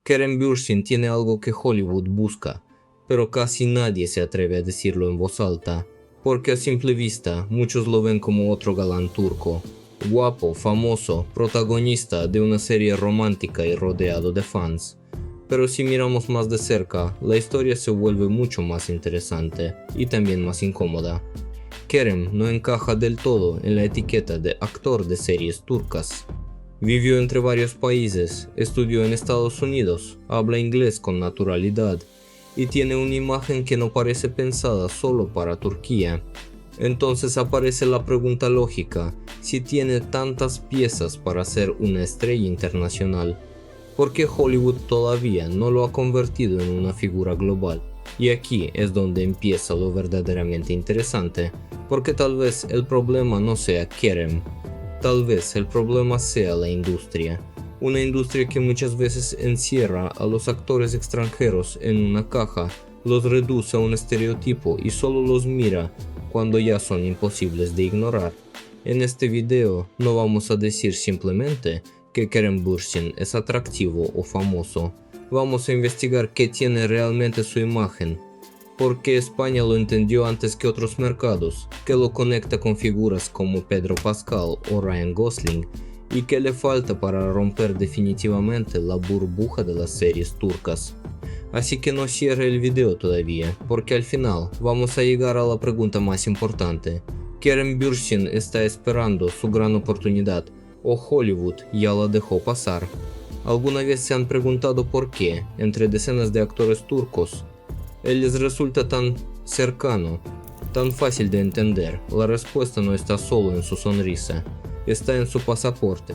Karen Bürsin tiene algo que Hollywood busca, pero casi nadie se atreve a decirlo en voz alta, porque a simple vista muchos lo ven como otro galán turco, guapo, famoso, protagonista de una serie romántica y rodeado de fans. Pero si miramos más de cerca, la historia se vuelve mucho más interesante y también más incómoda. Kerem no encaja del todo en la etiqueta de actor de series turcas. Vivió entre varios países, estudió en Estados Unidos, habla inglés con naturalidad y tiene una imagen que no parece pensada solo para Turquía. Entonces aparece la pregunta lógica: si tiene tantas piezas para ser una estrella internacional, ¿por qué Hollywood todavía no lo ha convertido en una figura global? Y aquí es donde empieza lo verdaderamente interesante, porque tal vez el problema no sea Kerem. Tal vez el problema sea la industria, una industria que muchas veces encierra a los actores extranjeros en una caja, los reduce a un estereotipo y solo los mira cuando ya son imposibles de ignorar. En este video no vamos a decir simplemente que Kerem Bürsin es atractivo o famoso, vamos a investigar qué tiene realmente su imagen. ¿Por qué España lo entendió antes que otros mercados? ¿Qué lo conecta con figuras como Pedro Pascal o Ryan Gosling? ¿Y qué le falta para romper definitivamente la burbuja de las series turcas? Así que no cierre el video todavía, porque al final vamos a llegar a la pregunta más importante. ¿Kerem Bürsin está esperando su gran oportunidad o Hollywood ya la dejó pasar? ¿Alguna vez se han preguntado por qué, entre decenas de actores turcos, él les resulta tan cercano, tan fácil de entender? La respuesta no está solo en su sonrisa, está en su pasaporte.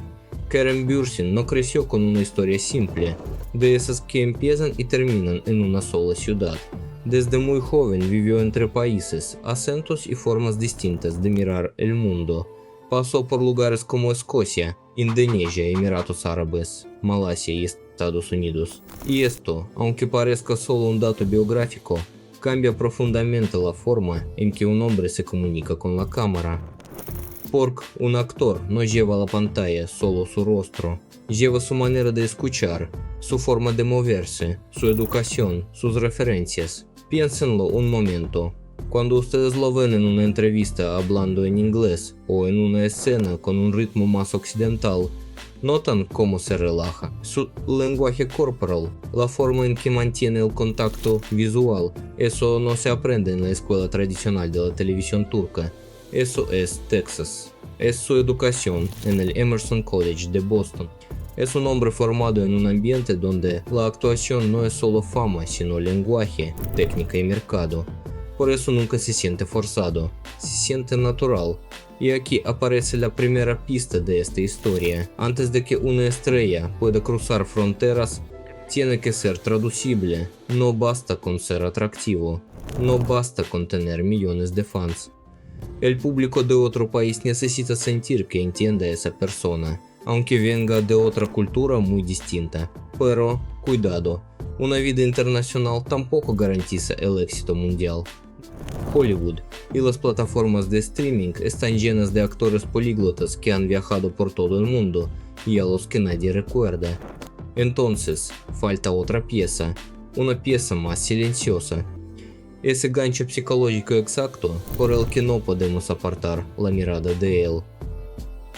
Kerem Bürsin no creció con una historia simple, de esas que empiezan y terminan en una sola ciudad. Desde muy joven vivió entre países, acentos y formas distintas de mirar el mundo. Pasó por lugares como Escocia, Indonesia, Emiratos Árabes, Malasia y Estados Unidos. Y esto, aunque parezca solo un dato biográfico, cambia profundamente la forma en que un hombre se comunica con la cámara. Porque un actor no lleva a la pantalla solo su rostro, lleva su manera de escuchar, su forma de moverse, su educación, sus referencias. Piénsenlo un momento. Cuando ustedes lo ven en una entrevista hablando en inglés o en una escena con un ritmo más occidental, notan cómo se relaja. Su lenguaje corporal, la forma en que mantiene el contacto visual, eso no se aprende en la escuela tradicional de la televisión turca. Eso es Texas. Es su educación en el Emerson College de Boston. Es un hombre formado en un ambiente donde la actuación no es solo fama, sino lenguaje, técnica y mercado. Por eso nunca se siente forzado, se siente natural. Y aquí aparece la primera pista de esta historia. Antes de que una estrella pueda cruzar fronteras, tiene que ser traducible. No basta con ser atractivo, no basta con tener millones de fans. El público de otro país necesita sentir que entiende a esa persona, aunque venga de otra cultura muy distinta. Pero, cuidado, una vida internacional tampoco garantiza el éxito mundial. Hollywood y las plataformas de streaming están llenas de actores políglotas que han viajado por todo el mundo y a los que nadie recuerda. Entonces, falta otra pieza, una pieza más silenciosa. Ese gancho psicológico exacto por el que no podemos apartar la mirada de él.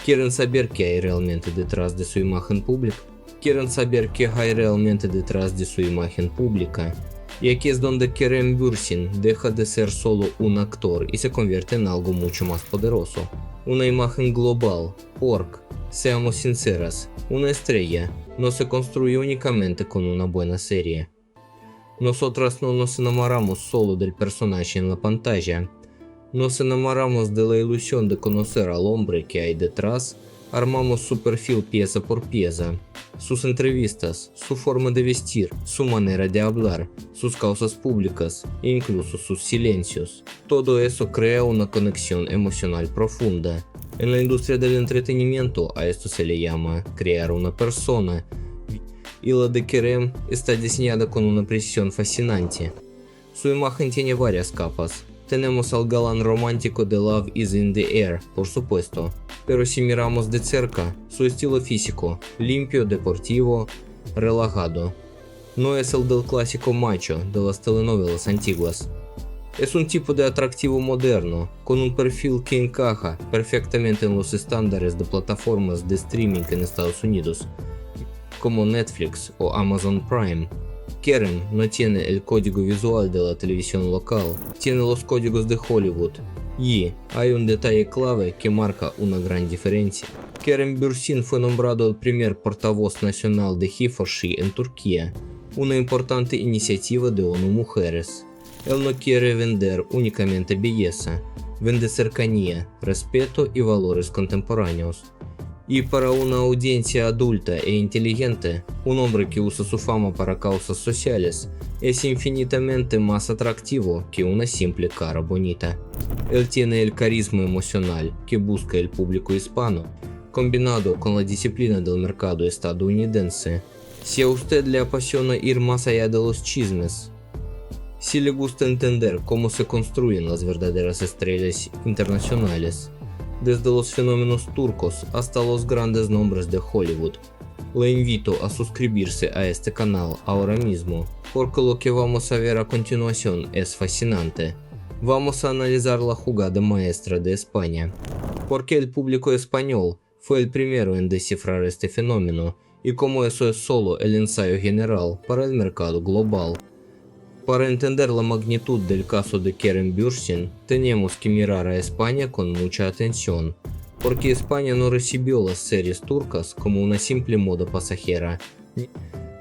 ¿Quieren saber qué hay realmente detrás de su imagen pública? ¿Quieren saber qué hay realmente detrás de su imagen pública? Y aquí es donde Kerem Bürsin deja de ser solo un actor y se convierte en algo mucho más poderoso. Una imagen global, porque, seamos sinceras, una estrella no se construye únicamente con una buena serie. Nosotras no nos enamoramos solo del personaje en la pantalla, nos enamoramos de la ilusión de conocer al hombre que hay detrás, armamos su perfil pieza por pieza, sus entrevistas, su forma de vestir, su manera de hablar, sus causas públicas e incluso sus silencios. Todo eso crea una conexión emocional profunda. En la industria del entretenimiento a esto se le llama crear una persona. Y la de Kerem está diseñada con una precisión fascinante. Su imagen tiene varias capas. Tenemos al galán romántico de Love is in the Air, por supuesto. Pero si miramos de cerca, su estilo físico, limpio, deportivo, relajado. no es el del clásico macho de las telenovelas antiguas. Es un tipo de atractivo moderno, con un perfil que encaja perfectamente en los estándares de plataformas de streaming en Estados Unidos, como Netflix o Amazon Prime. Kerem no tiene el código visual de la televisión local, tiene los códigos de Hollywood. Y hay un detalle clave que marca una gran diferencia. Kerem Bürsin fue nombrado el primer portavoz nacional de He4She en Turquía, una importante iniciativa de ONU Mujeres. Él no quiere vender únicamente belleza, vende cercanía, respeto y valores contemporáneos. Y para una audiencia adulta e inteligente, un hombre que usa su fama para causas sociales es infinitamente más atractivo que una simple cara bonita. Él tiene el carisma emocional que busca el público hispano, combinado con la disciplina del mercado estadounidense. Si a usted le apasiona ir más allá de los chismes, si le gusta entender cómo se construyen las verdaderas estrellas internacionales, desde los fenómenos turcos hasta los grandes nombres de Hollywood, le invito a suscribirse a este canal ahora mismo, porque lo que vamos a ver a continuación es fascinante. Vamos a analizar la jugada maestra de España, porque el público español fue el primero en descifrar este fenómeno, y como eso es solo el ensayo general para el mercado global. Para entender la magnitud del caso de Kerem Bürsin, tenemos que mirar a España con mucha atención, porque España no recibió las series turcas como una simple moda pasajera,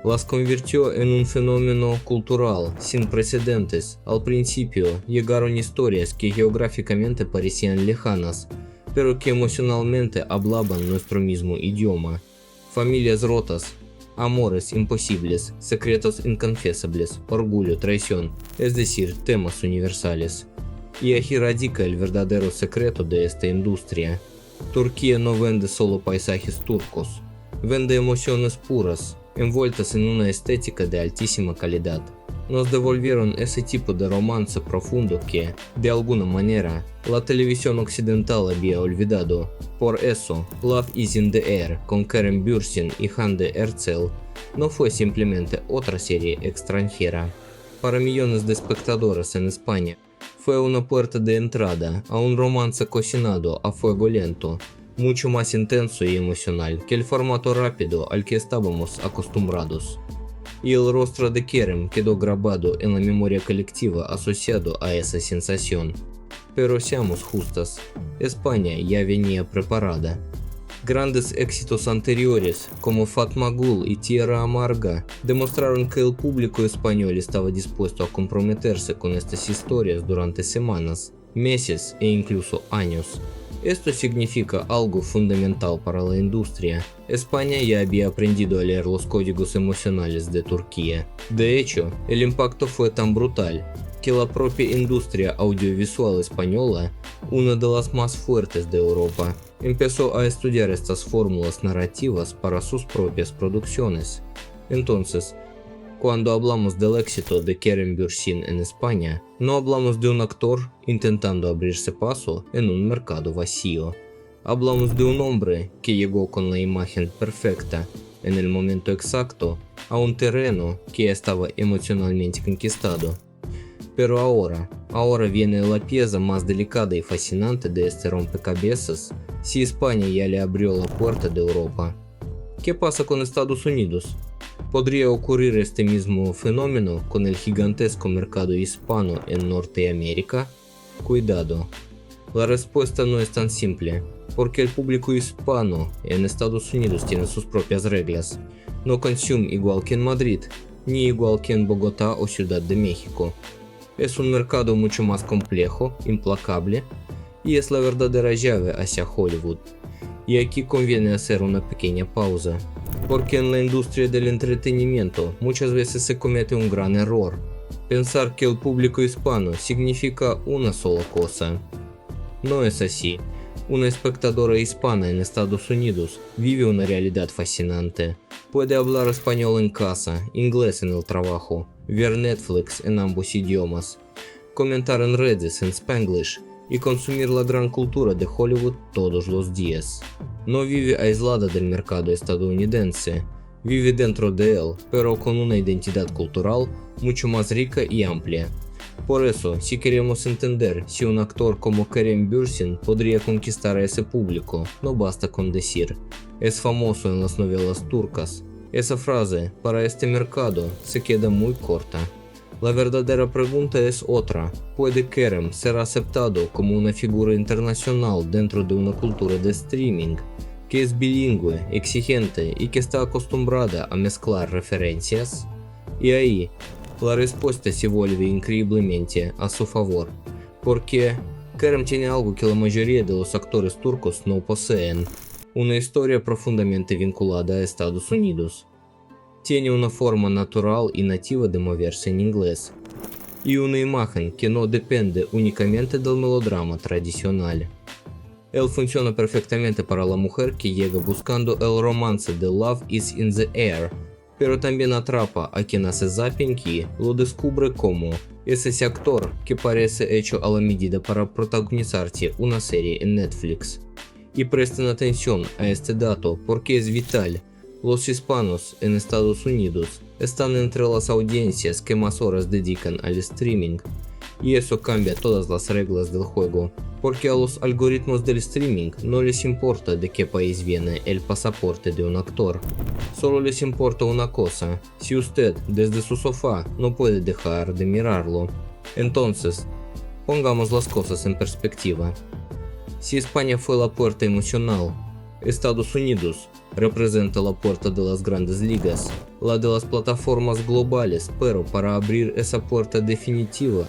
las convirtió en un fenómeno cultural sin precedentes. Al principio llegaron historias que geográficamente parecían lejanas, pero que emocionalmente hablaban nuestro mismo idioma. Familias rotas, amores imposibles, secretos inconfesables, orgullo, traición, es decir, temas universales. Y aquí radica el verdadero secreto de esta industria. Turquía no vende solo paisajes turcos, vende emociones puras, envueltas en una estética de altísima calidad. Nos devolvieron ese tipo de romance profundo que, de alguna manera, la televisión occidental había olvidado. Por eso, Love is in the Air con Kerem Bürsin y Hande Erçel no fue simplemente otra serie extranjera. Para millones de espectadores en España, fue una puerta de entrada a un romance cocinado a fuego lento, mucho más intenso y emocional que el formato rápido al que estábamos acostumbrados. Y el rostro de Kerem quedó grabado en la memoria colectiva asociado a esa sensación. Pero seamos justos, España ya venía preparada. Grandes éxitos anteriores, como Fatma Gul y Tierra Amarga, demostraron que el público español estaba dispuesto a comprometerse con estas historias durante semanas, meses e incluso años. Esto significa algo fundamental para la industria. España ya había aprendido a leer los códigos emocionales de Turquía. De hecho, el impacto fue tan brutal que la propia industria audiovisual española, una de las más fuertes de Europa, empezó a estudiar estas fórmulas narrativas para sus propias producciones. Entonces, cuando hablamos del éxito de Kerem Bürsin en España, no hablamos de un actor intentando abrirse paso en un mercado vacío. Hablamos de un hombre que llegó con la imagen perfecta, en el momento exacto, a un terreno que estaba emocionalmente conquistado. Pero ahora viene la pieza más delicada y fascinante de este rompecabezas. Si España ya le abrió la puerta de Europa, ¿qué pasa con Estados Unidos? ¿Podría ocurrir este mismo fenómeno con el gigantesco mercado hispano en Norteamérica? Cuidado, la respuesta no es tan simple, porque el público hispano en Estados Unidos tiene sus propias reglas. No consume igual que en Madrid, ni igual que en Bogotá o Ciudad de México. Es un mercado mucho más complejo, implacable, y es la verdadera llave hacia Hollywood. Y aquí conviene hacer una pequeña pausa, porque en la industria del entretenimiento muchas veces se comete un gran error: pensar que el público hispano significa una sola cosa. No es así. Una espectadora hispana en Estados Unidos vive una realidad fascinante. Puede hablar español en casa, inglés en el trabajo, ver Netflix en ambos idiomas, comentar en redes en Spanglish y consumir la gran cultura de Hollywood todos los días. No vive aislada del mercado estadounidense, vive dentro de él, pero con una identidad cultural mucho más rica y amplia. Por eso, si queremos entender si un actor como Kerem Bürsin podría conquistar a ese público, no basta con decir, es famoso en las novelas turcas. Esa frase, para este mercado, se queda muy corta. La verdadera pregunta es otra. ¿Puede Kerem ser aceptado como una figura internacional dentro de una cultura de streaming, que es bilingüe, exigente y que está acostumbrada a mezclar referencias? Y ahí, la respuesta se vuelve increíblemente a su favor, porque Kerem tiene algo que la mayoría de los actores turcos no poseen, una historia profundamente vinculada a Estados Unidos. Tiene una forma natural y nativa de moverse en inglés, y una imagen que no depende únicamente del melodrama tradicional. Él funciona perfectamente para la mujer que llega buscando el romance de Love is in the Air, pero también atrapa a quien hace zapping y lo descubre como es ese actor que parece hecho a la medida para protagonizarse una serie en Netflix. Y presten atención a este dato porque es vital. Los hispanos en Estados Unidos están entre las audiencias que más horas dedican al streaming, y eso cambia todas las reglas del juego, porque a los algoritmos del streaming no les importa de qué país viene el pasaporte de un actor, solo les importa una cosa: si usted desde su sofá no puede dejar de mirarlo. Entonces, pongamos las cosas en perspectiva. Si España fue la puerta emocional, Estados Unidos representa la puerta de las grandes ligas, la de las plataformas globales, pero para abrir esa puerta definitiva,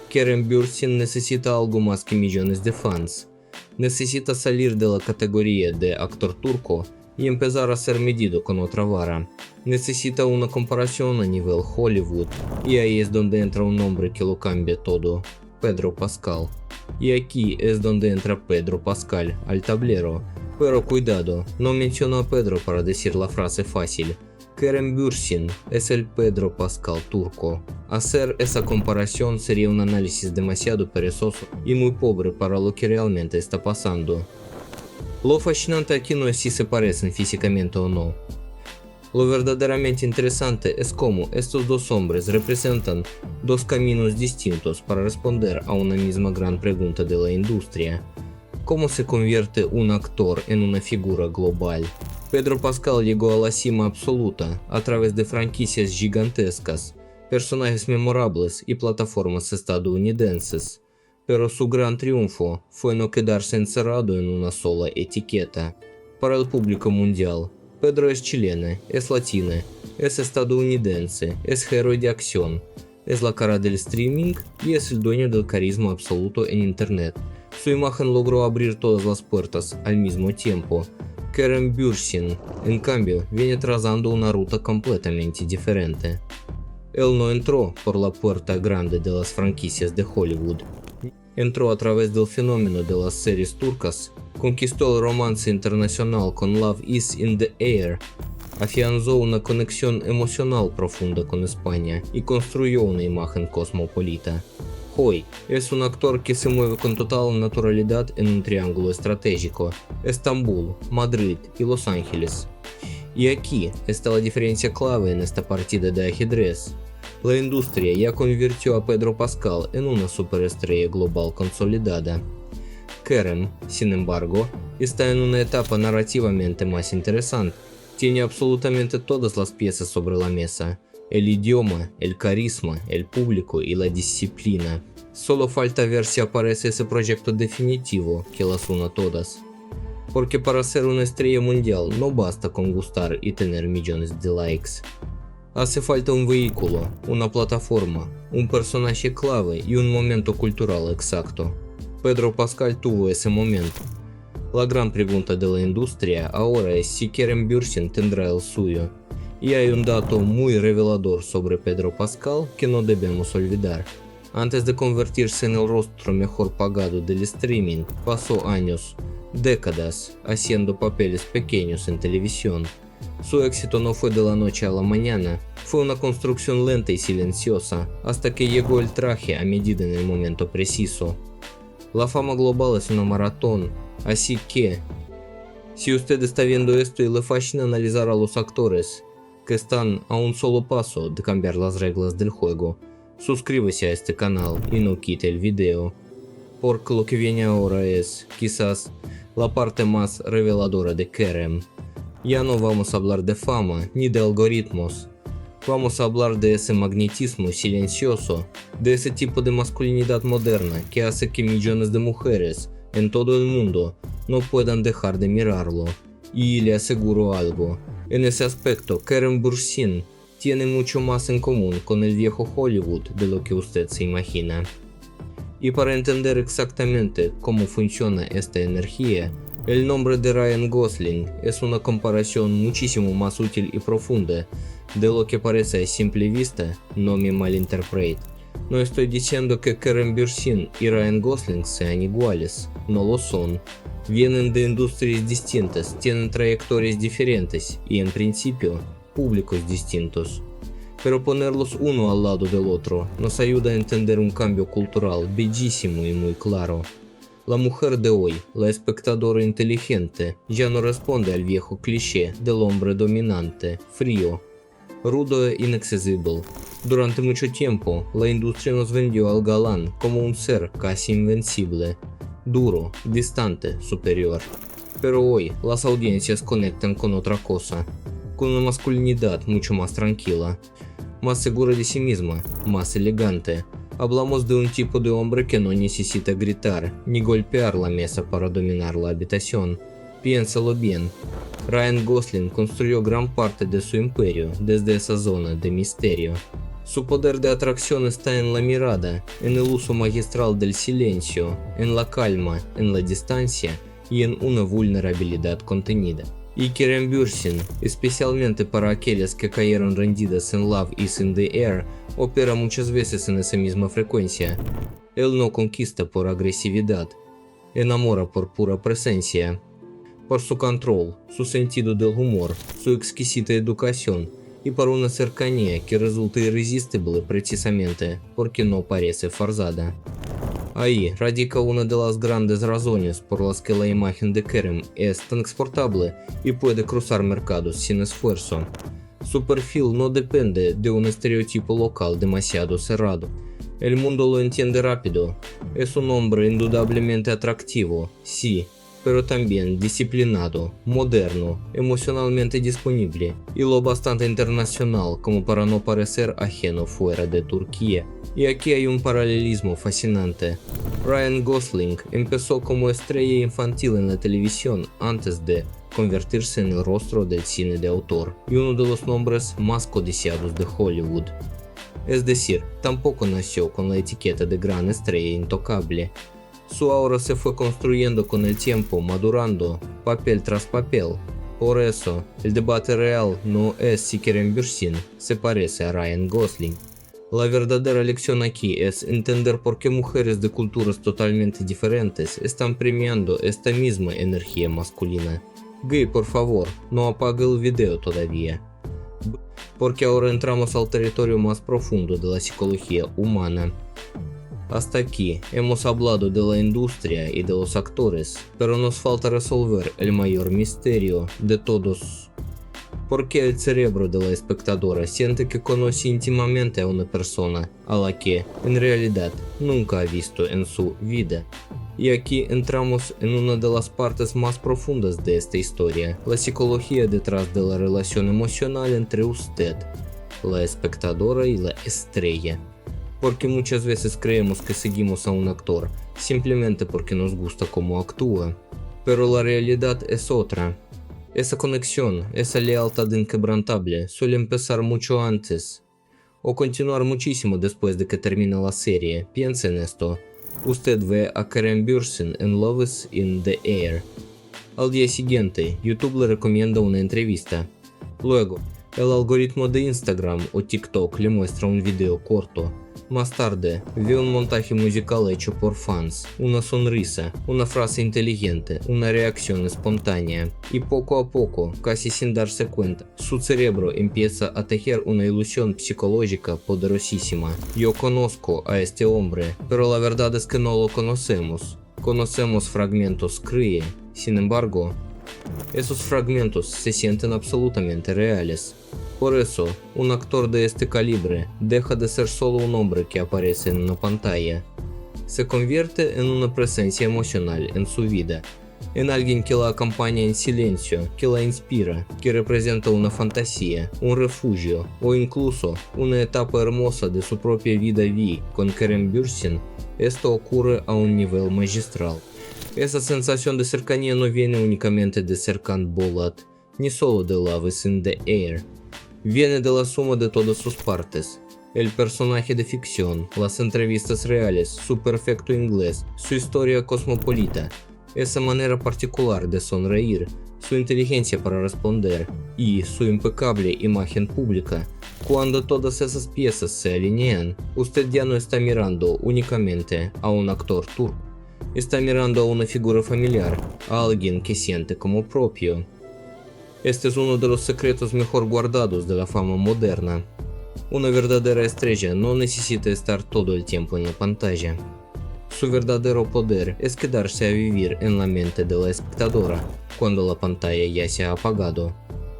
Kerem Bürsin necesita algo más que millones de fans. Necesita salir de la categoría de actor turco y empezar a ser medido con otra vara. Necesita una comparación a nivel Hollywood, y ahí es donde entra un nombre que lo cambia todo: Pedro Pascal. Y aquí es donde entra Pedro Pascal al tablero. Pero cuidado, no menciono a Pedro para decir la frase fácil. Kerem Bürsin es el Pedro Pascal turco. Hacer esa comparación sería un análisis demasiado perezoso y muy pobre para lo que realmente está pasando. Lo fascinante aquí no es si se parecen físicamente o no. Lo verdaderamente interesante es cómo estos dos hombres representan dos caminos distintos para responder a una misma gran pregunta de la industria. ¿Cómo se convierte un actor en una figura global? Pedro Pascal llegó a la cima absoluta a través de franquicias gigantescas, personajes memorables y plataformas estadounidenses, pero su gran triunfo fue no quedarse encerrado en una sola etiqueta. Para el público mundial, Pedro es chilena, es latina, es estadounidense, es héroe de acción, es la cara del streaming y es el dueño del carisma absoluto en internet. Su imagen logró abrir todas las puertas al mismo tiempo. Kerem Bürsin, en cambio, viene trazando una ruta completamente diferente. Él no entró por la puerta grande de las franquicias de Hollywood. Entró a través del fenómeno de las series turcas, conquistó el romance internacional con Love is in the Air, afianzó una conexión emocional profunda con España y construyó una imagen cosmopolita. Hoy es un actor que se mueve con total naturalidad en un triángulo estratégico: Estambul, Madrid y Los Ángeles. Y aquí está la diferencia clave en esta partida de ajedrez. La industria ya convirtió a Pedro Pascal en una superestrella global consolidada. Kerem, sin embargo, está en una etapa narrativamente más interesante. Tiene absolutamente todas las piezas sobre la mesa: el idioma, el carisma, el público y la disciplina. Solo falta ver si aparece ese proyecto definitivo que las una todas. Porque para ser una estrella mundial no basta con gustar y tener millones de likes. Hace falta un vehículo, una plataforma, un personaje clave y un momento cultural exacto. Pedro Pascal tuvo ese momento. La gran pregunta de la industria ahora es si Kerem Bürsin tendrá el suyo. Y hay un dato muy revelador sobre Pedro Pascal que no debemos olvidar. Antes de convertirse en el rostro mejor pagado del streaming, pasó años, décadas, haciendo papeles pequeños en televisión. Su éxito no fue de la noche a la mañana, fue una construcción lenta y silenciosa, hasta que llegó el traje a medida en el momento preciso. La fama global es una maratón, así que, si usted está viendo esto y le fascina analizar a los actores, que están a un solo paso de cambiar las reglas del juego. Suscríbase a este canal y no quite el video, porque lo que viene ahora es, quizás, la parte más reveladora de Kerem. Ya no vamos a hablar de fama ni de algoritmos. Vamos a hablar de ese magnetismo silencioso, de ese tipo de masculinidad moderna que hace que millones de mujeres en todo el mundo no puedan dejar de mirarlo. Y le aseguro algo, en ese aspecto Kerem Bürsin tiene mucho más en común con el viejo Hollywood de lo que usted se imagina. Y para entender exactamente cómo funciona esta energía, el nombre de Ryan Gosling es una comparación muchísimo más útil y profunda de lo que parece a simple vista. No me malinterprete. No estoy diciendo que Kerem Bürsin y Ryan Gosling sean iguales, no lo son. Vienen de industrias distintas, tienen trayectorias diferentes y en principio públicos distintos. Pero ponerlos uno al lado del otro nos ayuda a entender un cambio cultural bellísimo y muy claro. La mujer de hoy, la espectadora inteligente, ya no responde al viejo cliché del hombre dominante, frío, rudo e inaccesible. Durante mucho tiempo, la industria nos vendió al galán como un ser casi invencible, duro, distante, superior. Pero hoy las audiencias conectan con otra cosa, con una masculinidad mucho más tranquila, más segura de sí misma, más elegante. Hablamos de un tipo de hombre que no necesita gritar ni golpear la mesa para dominar la habitación. Piénsalo bien. Ryan Gosling construyó gran parte de su imperio desde esa zona de misterio. Su poder de atracción está en la mirada, en el uso magistral del silencio, en la calma, en la distancia y en una vulnerabilidad contenida. Y Kerem Bürsin, especialmente para aquellas que cayeron rendidas en Love is in the Air, opera muchas veces en esa misma frecuencia. Él no conquista por agresividad, enamora por pura presencia, por su control, su sentido del humor, su exquisita educación y por una cercanía que resulta irresistible precisamente porque no parece forzada. Ahí radica una de las grandes razones por las que la imagen de Kerem es tan exportable y puede cruzar mercados sin esfuerzo. Su perfil no depende de un estereotipo local demasiado cerrado. El mundo lo entiende rápido. Es un hombre indudablemente atractivo, sí, pero también disciplinado, moderno, emocionalmente disponible y lo bastante internacional como para no parecer ajeno fuera de Turquía. Y aquí hay un paralelismo fascinante. Ryan Gosling empezó como estrella infantil en la televisión antes de convertirse en el rostro del cine de autor y uno de los nombres más codiciados de Hollywood. Es decir, tampoco nació con la etiqueta de gran estrella intocable. Su aura se fue construyendo con el tiempo, madurando, papel tras papel. Por eso, el debate real no es si Kerem Bürsin se parece a Ryan Gosling. La verdadera lección aquí es entender por qué mujeres de culturas totalmente diferentes están premiando esta misma energía masculina. Gay, por favor, no apague el video todavía. Porque ahora entramos al territorio más profundo de la psicología humana. Hasta aquí hemos hablado de la industria y de los actores, pero nos falta resolver el mayor misterio de todos. ¿Por qué el cerebro de la espectadora siente que conoce íntimamente a una persona a la que, en realidad, nunca ha visto en su vida? Y aquí entramos en una de las partes más profundas de esta historia, la psicología detrás de la relación emocional entre usted, la espectadora y la estrella. Porque muchas veces creemos que seguimos a un actor simplemente porque nos gusta cómo actúa, pero la realidad es otra. Esa conexión, esa lealtad inquebrantable suele empezar mucho antes o continuar muchísimo después de que termina la serie. Piensa en esto. Usted ve a Kerem Bürsin en Love is in the Air. Al día siguiente, YouTube le recomienda una entrevista. Luego, el algoritmo de Instagram o TikTok le muestra un video corto. Más tarde, ve un montaje musical hecho por fans, una sonrisa, una frase inteligente, una reacción espontánea. Y poco a poco, casi sin darse cuenta, su cerebro empieza a tejer una ilusión psicológica poderosísima. Yo conozco a este hombre, pero la verdad es que no lo conocemos. Conocemos fragmentos cree. Sin embargo, esos fragmentos se sienten absolutamente reales. Por eso, un actor de este calibre deja de ser solo un hombre que aparece en una pantalla. Se convierte en una presencia emocional en su vida, en alguien que la acompaña en silencio, que la inspira, que representa una fantasía, un refugio o incluso una etapa hermosa de su propia vida. Con Kerem Bürsin, esto ocurre a un nivel magistral. Esa sensación de cercanía no viene únicamente de Serkan Bolat, ni solo de Love is in the Air. Viene de la suma de todas sus partes. El personaje de ficción, las entrevistas reales, su perfecto inglés, su historia cosmopolita, esa manera particular de sonreír, su inteligencia para responder y su impecable imagen pública. Cuando todas esas piezas se alinean, usted ya no está mirando únicamente a un actor turco, está mirando a una figura familiar, a alguien que siente como propio. Este es uno de los secretos mejor guardados de la fama moderna. Una verdadera estrella no necesita estar todo el tiempo en la pantalla. Su verdadero poder es quedarse a vivir en la mente de la espectadora cuando la pantalla ya se ha apagado.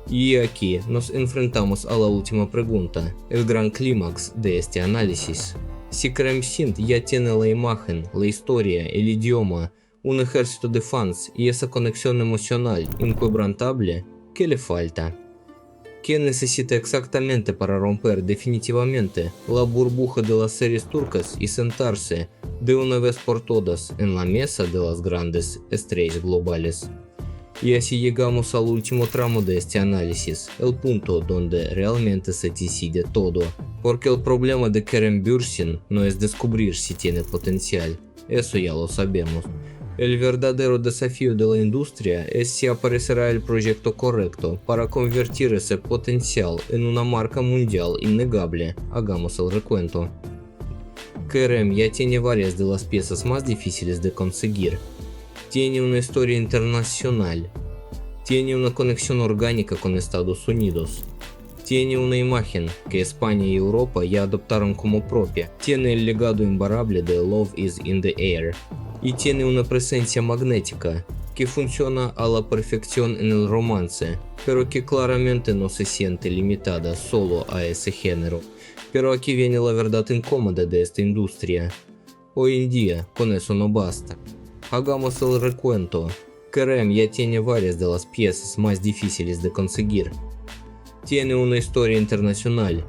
Y aquí nos enfrentamos a la última pregunta, el gran clímax de este análisis. Si Kerem Bürsin ya tiene la imagen, la historia, el idioma, un ejército de fans y esa conexión emocional inquebrantable, ¿qué le falta? ¿Qué necesita exactamente para romper definitivamente la burbuja de las series turcas y sentarse de una vez por todas en la mesa de las grandes estrellas globales? Y así llegamos al último tramo de este análisis, el punto donde realmente se decide todo, porque el problema de Kerem Bürsin no es descubrir si tiene potencial, eso ya lo sabemos. El verdadero desafío de la industria es si aparecerá el proyecto correcto para convertir ese potencial en una marca mundial innegable. Hagamos el recuento. Kerem ya tiene varias de las piezas más difíciles de conseguir. Tiene una historia internacional. Tiene una conexión orgánica con Estados Unidos. Tiene una imagen que España y Europa ya adoptaron como propia. Tiene el legado imborrable de Love is in the Air. Y tiene una presencia magnética que funciona a la perfección en el romance, pero que claramente no se siente limitada solo a ese género. Pero aquí viene la verdad incómoda de esta industria. Hoy en día, con eso no basta. Hagamos el recuento. Kerem ya tiene varias de las piezas más difíciles de conseguir. Tiene una historia internacional.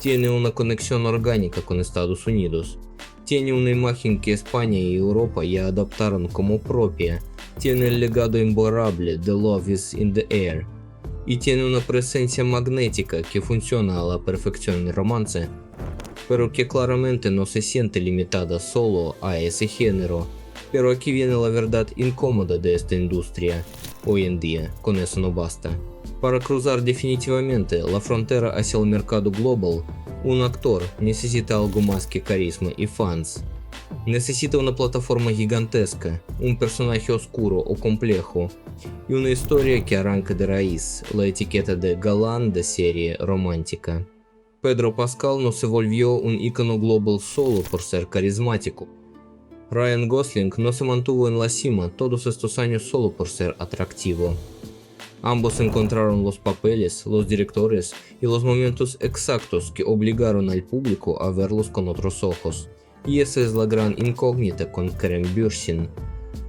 Tiene una conexión orgánica con Estados Unidos. Tiene una imagen que España y Europa ya adoptaron como propia. Tiene el legado imborrable de Love is in the Air. Y tiene una presencia magnética que funciona a la perfección en el romance, pero que claramente no se siente limitada solo a ese género. Pero aquí viene la verdad incómoda de esta industria. Hoy en día, con eso no basta. Para cruzar definitivamente la frontera hacia el mercado global, un actor necesita algo más que carisma y fans. Necesita una plataforma gigantesca, un personaje oscuro o complejo, y una historia que arranca de raíz, la etiqueta de galán de serie romántica. Pedro Pascal no se volvió un ícono global solo por ser carismático. Ryan Gosling no se mantuvo en la cima todos estos años solo por ser atractivo. Ambos encontraron los papeles, los directores y los momentos exactos que obligaron al público a verlos con otros ojos. Y esa es la gran incógnita con Kerem Bürsin.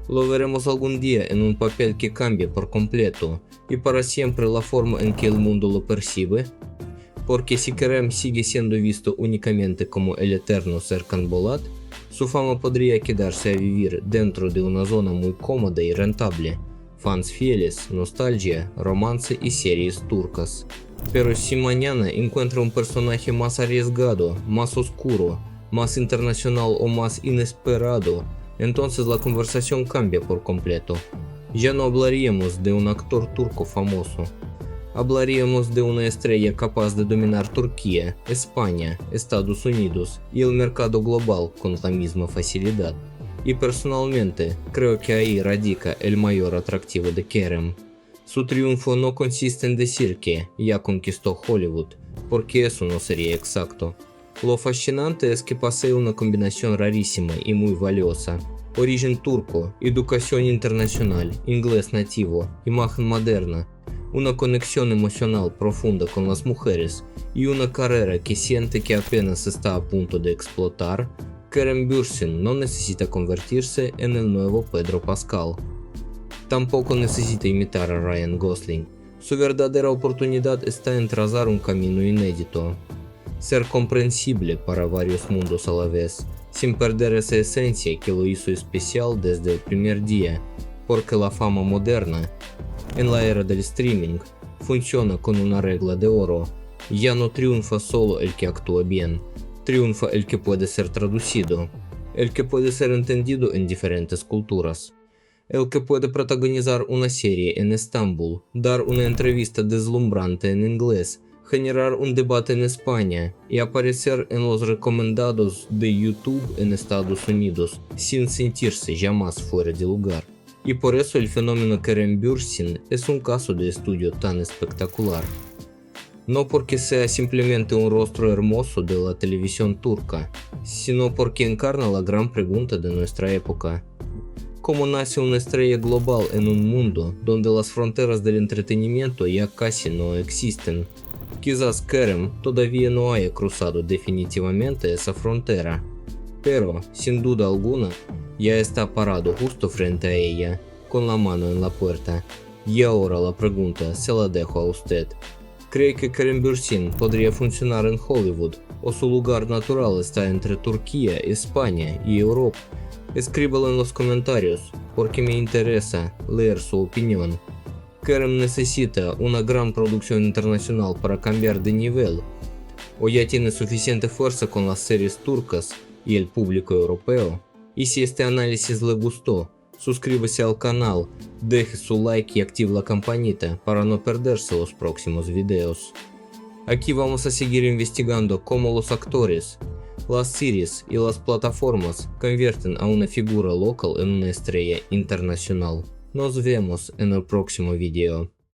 Lo veremos algún día en un papel que cambie por completo y para siempre la forma en que el mundo lo percibe. Porque si Kerem sigue siendo visto únicamente como el eterno Serkan Bolat, su fama podría quedarse a vivir dentro de una zona muy cómoda y rentable. Fans fieles, nostalgia, romance y series turcas. Pero si mañana encuentra un personaje más arriesgado, más oscuro, más internacional o más inesperado, entonces la conversación cambia por completo. Ya no hablaríamos de un actor turco famoso. Hablaríamos de una estrella capaz de dominar Turquía, España, Estados Unidos y el mercado global con la misma facilidad. Y personalmente, creo que ahí radica el mayor atractivo de Kerem. Su triunfo no consiste en decir que ya conquistó Hollywood, porque eso no sería exacto. Lo fascinante es que posee una combinación rarísima y muy valiosa. Origen turco, educación internacional, inglés nativo, imagen moderna. una conexión emocional profunda con las mujeres y una carrera que siente que apenas está a punto de explotar, Kerem Bürsin no necesita convertirse en el nuevo Pedro Pascal. Tampoco necesita imitar a Ryan Gosling. Su verdadera oportunidad está en trazar un camino inédito. Ser comprensible para varios mundos a la vez, sin perder esa esencia que lo hizo especial desde el primer día, porque la fama moderna, en la era del streaming, funciona con una regla de oro. Ya no triunfa solo el que actúa bien, triunfa el que puede ser traducido, el que puede ser entendido en diferentes culturas, el que puede protagonizar una serie en Estambul, dar una entrevista deslumbrante en inglés, generar un debate en España y aparecer en los recomendados de YouTube en Estados Unidos sin sentirse jamás fuera de lugar. Y por eso el fenómeno Kerem Bürsin es un caso de estudio tan espectacular. No porque sea simplemente un rostro hermoso de la televisión turca, sino porque encarna la gran pregunta de nuestra época. ¿Cómo nace una estrella global en un mundo donde las fronteras del entretenimiento ya casi no existen? Quizás Kerem todavía no haya cruzado definitivamente esa frontera, pero, sin duda alguna, ya está parado justo frente a ella, con la mano en la puerta. Y ahora la pregunta se la dejo a usted. ¿Cree que Kerem Bürsin podría funcionar en Hollywood, o su lugar natural está entre Turquía, España y Europa? Escríbalo en los comentarios, porque me interesa leer su opinión. ¿Kerem necesita una gran producción internacional para cambiar de nivel? ¿O ya tiene suficiente fuerza con las series turcas y el público europeo? Y si este análisis le gustó, suscríbase al canal, deje su like y active la campanita para no perderse los próximos videos. Aquí vamos a seguir investigando cómo los actores, las series y las plataformas convierten a una figura local en una estrella internacional. Nos vemos en el próximo video.